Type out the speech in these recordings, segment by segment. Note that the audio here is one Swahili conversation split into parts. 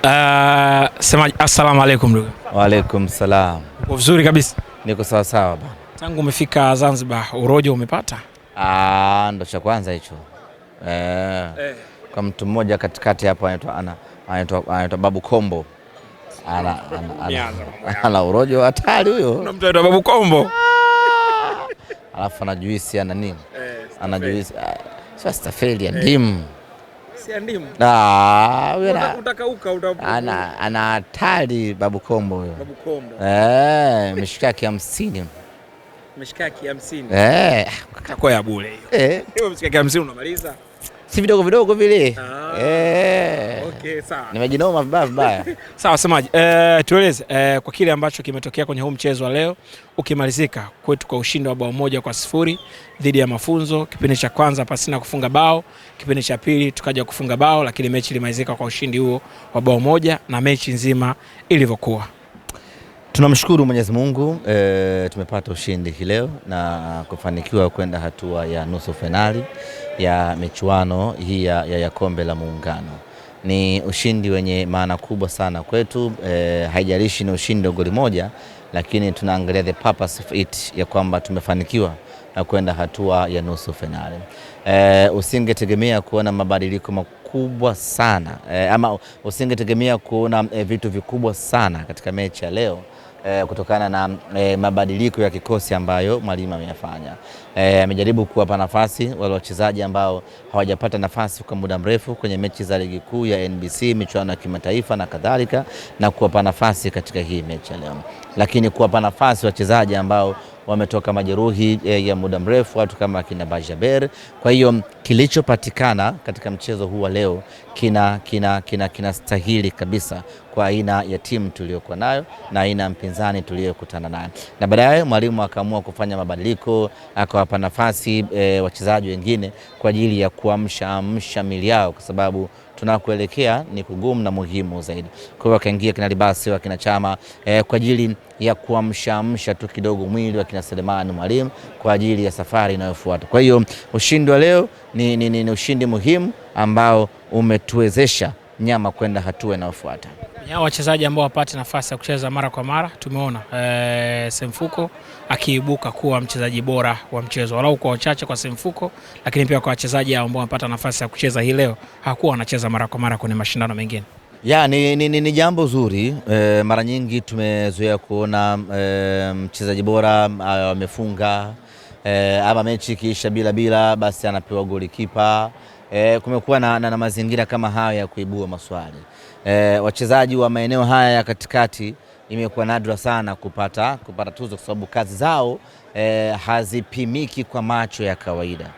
Sema assalamu alaikum ndugu. Wa alaikum salam. Uko vizuri kabisa? Niko sawa sawa bana. Tangu umefika Zanzibar urojo umepata? Ndo cha kwanza hicho. Kwa mtu mmoja katikati hapo anaitwa Babu Kombo. Ana urojo hatari huyo. Kuna mtu anaitwa Babu Kombo. Alafu ana juisi ana nini? Ana juisi. Sasa feli ya ndimu. Si ndimu. Unataka ana hatari Babu Kombo huyo. Babu Kombo. Mishikaki 50. Mishikaki 50. Kako ya bure hiyo. Hiyo mishikaki 50 unamaliza? Si vidogo vile. Okay, sawa. Nimejinoma vibaya. Sawa semaji. Tueleze kwa kile ambacho kimetokea kwenye huu mchezo wa leo ukimalizika kwetu kwa ushindi wa bao 1-0 dhidi ya Mafunzo. Kipindi cha kwanza pasina kufunga bao, kipindi cha pili tukaja kufunga bao, lakini mechi ilimalizika kwa ushindi huo wa bao 1 na mechi nzima ilivyokuwa. Tunamshukuru Mwenyezi Mungu, tumepata ushindi hii leo na kufanikiwa kwenda hatua ya nusu finali ya michuano hii ya kombe la Muungano. Ni ushindi wenye maana kubwa sana kwetu, haijalishi ni ushindi wa goli moja, lakini tunaangalia the purpose of it ya kwamba tumefanikiwa na kwenda hatua ya nusu finali. Usingetegemea kuona mabadiliko makubwa sana, ama usingetegemea kuona vitu vikubwa sana katika mechi ya leo. Kutokana na mabadiliko ya kikosi ambayo mwalimu ameyafanya. Amejaribu kuwapa nafasi wale wachezaji ambao hawajapata nafasi kwa muda mrefu kwenye mechi za ligi kuu ya NBC, michuano ya kimataifa na kadhalika, na kuwapa nafasi katika hii mechi leo. Lakini kuwapa nafasi wachezaji ambao wametoka majeruhi ya muda mrefu, watu kama kina Bajaber. Kwa hiyo kilichopatikana katika mchezo huu wa leo kina stahili kabisa kwa aina ya timu tuliyokuwa nayo na aina ya mpinzani tuliyokutana nayo. Na baadaye mwalimu akaamua kufanya mabadiliko, akawapa nafasi wachezaji wengine kwa ajili ya kuamsha mili yao, kwa sababu tunakoelekea ni kugumu na muhimu zaidi. Kwa hiyo akaingia kina Libasi wa kina Chama kwa ajili ya kuamsha tu kidogo mwili wa kina Selemani Mwalimu kwa ajili ya safari inayofuata. Kwa hiyo ushindi wa leo ni ushindi muhimu ambao umetuwezesha nyama kwenda hatua inayofuata. Hao wachezaji ambao wapate nafasi ya kucheza mara kwa mara, tumeona Semfuko akiibuka kuwa mchezaji bora wa mchezo, walau kwa wachache kwa Semfuko, lakini pia kwa wachezaji ambao wapata nafasi ya kucheza hii leo hakuwa wanacheza mara kwa mara kwenye mashindano mengine. Ni jambo zuri. Mara nyingi tumezoea kuona mchezaji bora amefunga, ama mechi kiisha bila basi anapewa golikipa. Kumekuwa na mazingira kama haya ya kuibua maswali. Wachezaji wa maeneo haya ya katikati imekuwa nadra sana kupata tuzo, kwa sababu kazi zao hazipimiki kwa macho ya kawaida.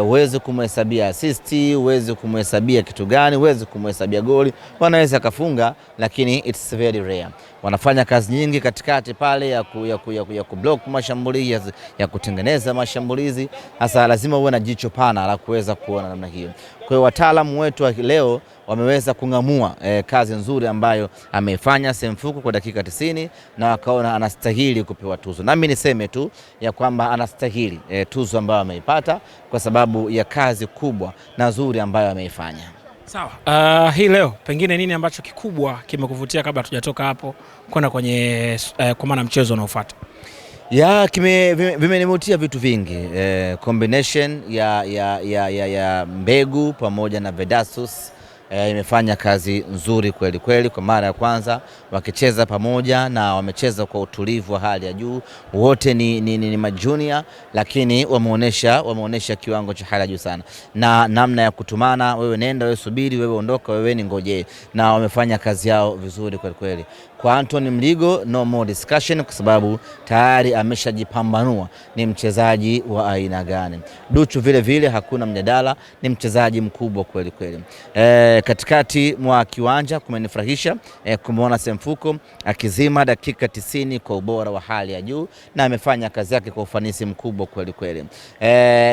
Uweze kumhesabia assist, uweze kumhesabia kitu gani, uweze kumhesabia goli. Wanaweza kafunga, lakini it's very rare. Wanafanya kazi nyingi katikati pale ya kublock mashambulizi, ya kutengeneza mashambulizi. Hasa lazima uwe na jicho pana la kuweza kuona namna hiyo. Kwa hiyo wataalamu wetu wa leo wameweza kung'amua kazi nzuri ambayo ameifanya Semfuko kwa dakika 90, na wakaona anastahili kupewa tuzo. Nami niseme tu ya kwamba anastahili tuzo ambayo ameipata kwa sababu ya kazi kubwa na nzuri ambayo ameifanya. Sawa. Hii leo pengine nini ambacho kikubwa kimekuvutia kabla tujatoka hapo kwenda kwenye kwa maana mchezo unaofuata? Vimenivutia vitu vingi. Combination ya Mbegu pamoja na Vedasus imefanya kazi nzuri kweli kwa mara ya kwanza wakicheza pamoja, na wamecheza kwa utulivu wa hali ya juu. Wote ni majunior, lakini wameonesha kiwango cha hali ya juu sana, na namna ya kutumana, wewe nenda, wewe subiri, wewe ondoka, wewe ni ngoje, na wamefanya kazi yao vizuri kweli. Kwa Anthony Mligo no more discussion, kwa sababu tayari ameshajipambanua ni mchezaji wa aina gani. Duchu vile hakuna mjadala, ni mchezaji mkubwa kweli. Katikati mwa kiwanja kumenifurahisha kumuona Semfuko akizima dakika 90 kwa ubora wa hali ya juu, na amefanya kazi yake kwa ufanisi mkubwa kweli.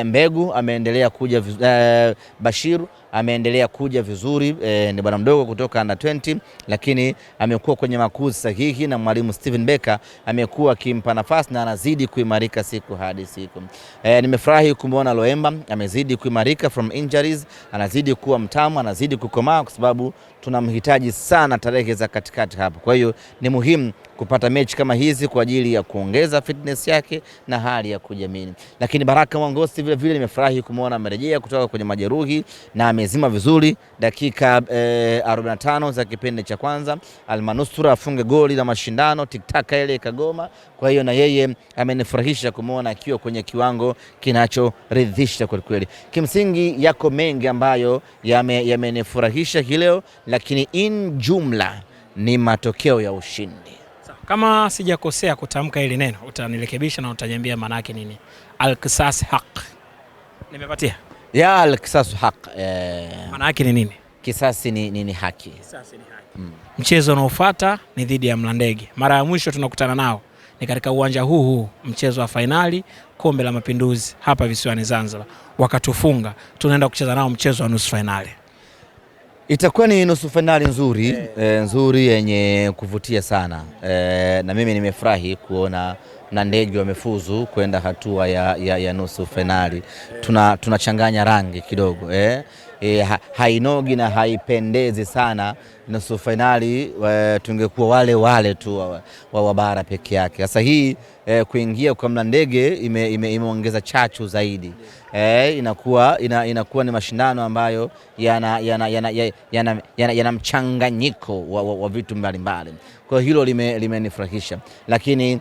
Mbegu ameendelea kuja, Bashiru ameendelea kuja vizuri, ni bwana mdogo kutoka under 20, lakini amekuwa kwenye makuzi sahihi na mwalimu Steven Becker amekuwa akimpa nafasi na anazidi kuimarika siku hadi siku. Nimefurahi kumwona Loemba amezidi kuimarika from injuries, anazidi kuwa mtamu, anazidi kukomaa kwa sababu tunamhitaji sana tarehe za katikati hapo. Kwa hiyo ni muhimu kupata mechi kama hizi kwa ajili ya kuongeza fitness yake na hali ya kujiamini. Lakini Baraka Mwangosi vile vile nimefurahi kumwona amerejea kutoka kwenye majeruhi na amezima vizuri dakika 45 za kipindi cha kwanza. Almanusura afunge goli la mashindano, tiktaka ile ikagoma. Kwa hiyo na yeye amenifurahisha kumwona akiwa kwenye kiwango kinachoridhisha kwa kweli. Kimsingi yako mengi ambayo yamenifurahisha leo, lakini in jumla ni matokeo ya ushindi. Kama sijakosea kutamka hili neno, utanirekebisha na utaniambia maana yake nini? Al-Qisas haq. Nimepatia? Ya al-Qisas haq. Maana yake ni nini? Kisasi ni haki. Kisasi ni haki. Mchezo unaofuata ni dhidi ya Mlandege. Mara ya mwisho tunakutana nao ni katika uwanja huu, mchezo wa fainali Kombe la Mapinduzi hapa visiwani Zanzibar. Wakatufunga, tunaenda kucheza nao mchezo wa nusu fainali. Itakuwa ni nusu fainali nzuri, nzuri yenye kuvutia sana. Na mimi nimefurahi kuona Mlandege wamefuzu kwenda hatua ya nusu fainali. Tunachanganya rangi kidogo. Hainogi na haipendezi sana nusu fainali, tungekuwa wale tu wa bara peke yake. Sasa hii kuingia kwa Mlandege imeongeza chachu zaidi. Inakuwa ni mashindano ambayo yana mchanganyiko wa vitu mbalimbali. Kwa hilo limenifurahisha, lakini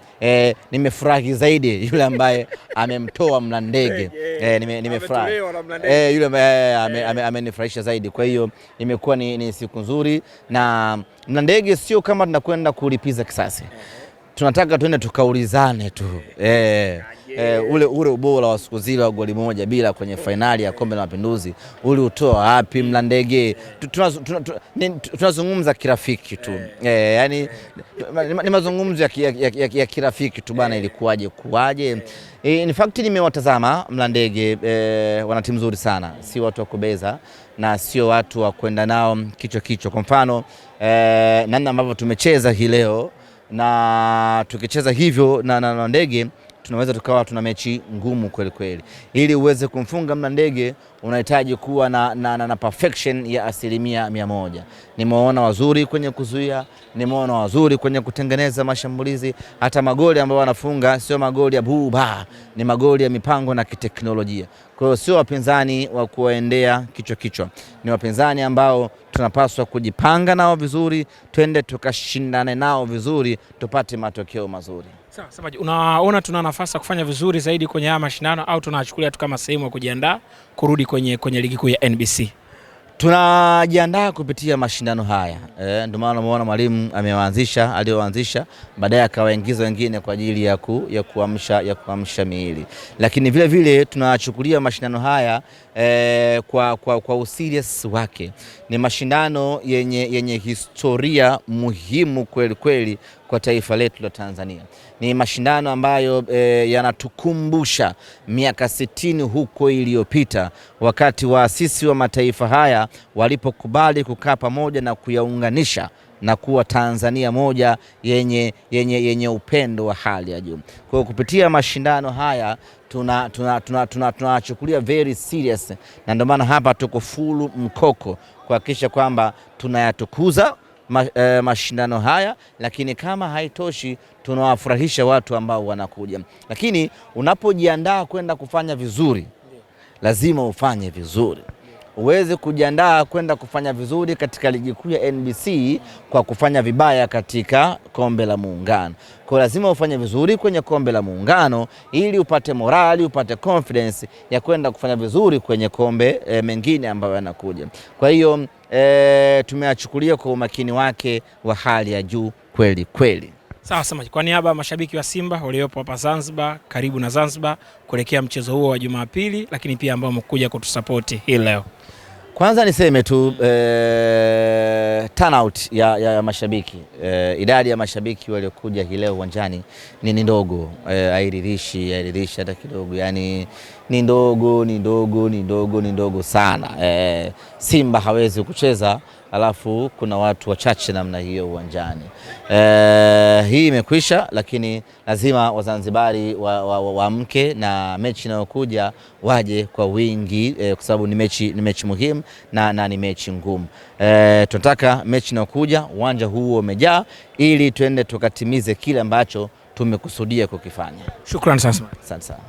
nimefurahi zaidi yule ambaye amemtoa Mlandege. Nimefurahi yule ambaye amenifurahisha zaidi. Kwa hiyo imekuwa ni siku nzuri, na Mlandege sio kama tunakwenda kulipiza kisasi, tunataka tuende tukaulizane tu ule ubora wa siku zile wa goli moja bila kwenye fainali ya Kombe la Mapinduzi uli utoa wapi Mlandege? Tunazungumza kirafiki tu, yani ni mazungumzo ya kirafiki tu bana, ilikuwaje kuwaje. In fact nimewatazama Mlandege, wana timu nzuri sana, si watu wa kubeza na sio watu wa kwenda nao kichwa. Kwa mfano namna ambavyo tumecheza hii leo, na tukicheza hivyo na Mlandege tunaweza tukawa tuna mechi ngumu kweli kweli. Ili uweze kumfunga Mlandege unahitaji kuwa na perfection ya 100%. Nimeona wazuri kwenye kuzuia, nimeona wazuri kwenye kutengeneza mashambulizi. Hata magoli ambayo wanafunga sio magoli ya buba, ni magoli ya mipango na kiteknolojia. Kwa hiyo sio wapinzani wa kuwaendea kichwa. Ni wapinzani ambao tunapaswa kujipanga nao vizuri, twende tukashindane nao vizuri, tupate matokeo mazuri. Sawa, semaji, unaona tuna nafasi ya kufanya vizuri zaidi kwenye haya mashindano au tunachukulia tu kama sehemu ya kujiandaa kurudi kwenye ligi kuu ya NBC? Tunajiandaa kupitia mashindano haya. Ndio maana umeona mwalimu alioanzisha baadaye akawaingiza wengine kwa ajili ya kuamsha miili. Lakini vile vile tunachukulia mashindano haya kwa userious wake. Ni mashindano yenye historia muhimu kweli kweli kwa taifa letu la Tanzania. Ni mashindano ambayo yanatukumbusha miaka 60 huko iliyopita, wakati waasisi wa mataifa haya walipokubali kukaa pamoja na kuyaunganisha na kuwa Tanzania moja yenye upendo wa hali ya juu. Kwa kupitia mashindano haya tunachukulia very serious, na ndio maana hapa tuko full mkoko kuhakikisha kwamba tunayatukuza mashindano haya, lakini kama haitoshi tunawafurahisha watu ambao wanakuja. Lakini unapojiandaa kwenda kufanya vizuri, lazima ufanye vizuri. Uweze kujiandaa kwenda kufanya vizuri katika ligi kuu ya NBC kwa kufanya vibaya katika Kombe la Muungano. Kwa lazima ufanye vizuri kwenye Kombe la Muungano ili upate morali, upate confidence ya kwenda kufanya vizuri kwenye kombe mengine ambayo yanakuja. Kwa hiyo tumeachukulia kwa umakini wake wa hali ya juu kweli kweli. Sawa semaji, kwa niaba ya mashabiki wa Simba waliopo hapa Zanzibar, karibu na Zanzibar kuelekea mchezo huo wa Jumapili, lakini pia ambao wamekuja kutusapoti hii leo, kwanza niseme tu turnout ya mashabiki, idadi ya mashabiki waliokuja hii leo uwanjani ni ndogo, hairidhishi hata kidogo. Yani ni ndogo sana. Simba hawezi kucheza alafu kuna watu wachache namna hiyo uwanjani. Hii imekwisha, lakini lazima Wazanzibari waamke na mechi inayokuja waje kwa wingi, kwa sababu ni mechi muhimu na ni mechi ngumu. Tunataka mechi inayokuja uwanja huu umejaa, ili tuende tukatimize kile ambacho tumekusudia kukifanya. Shukrani sana. Asante sana.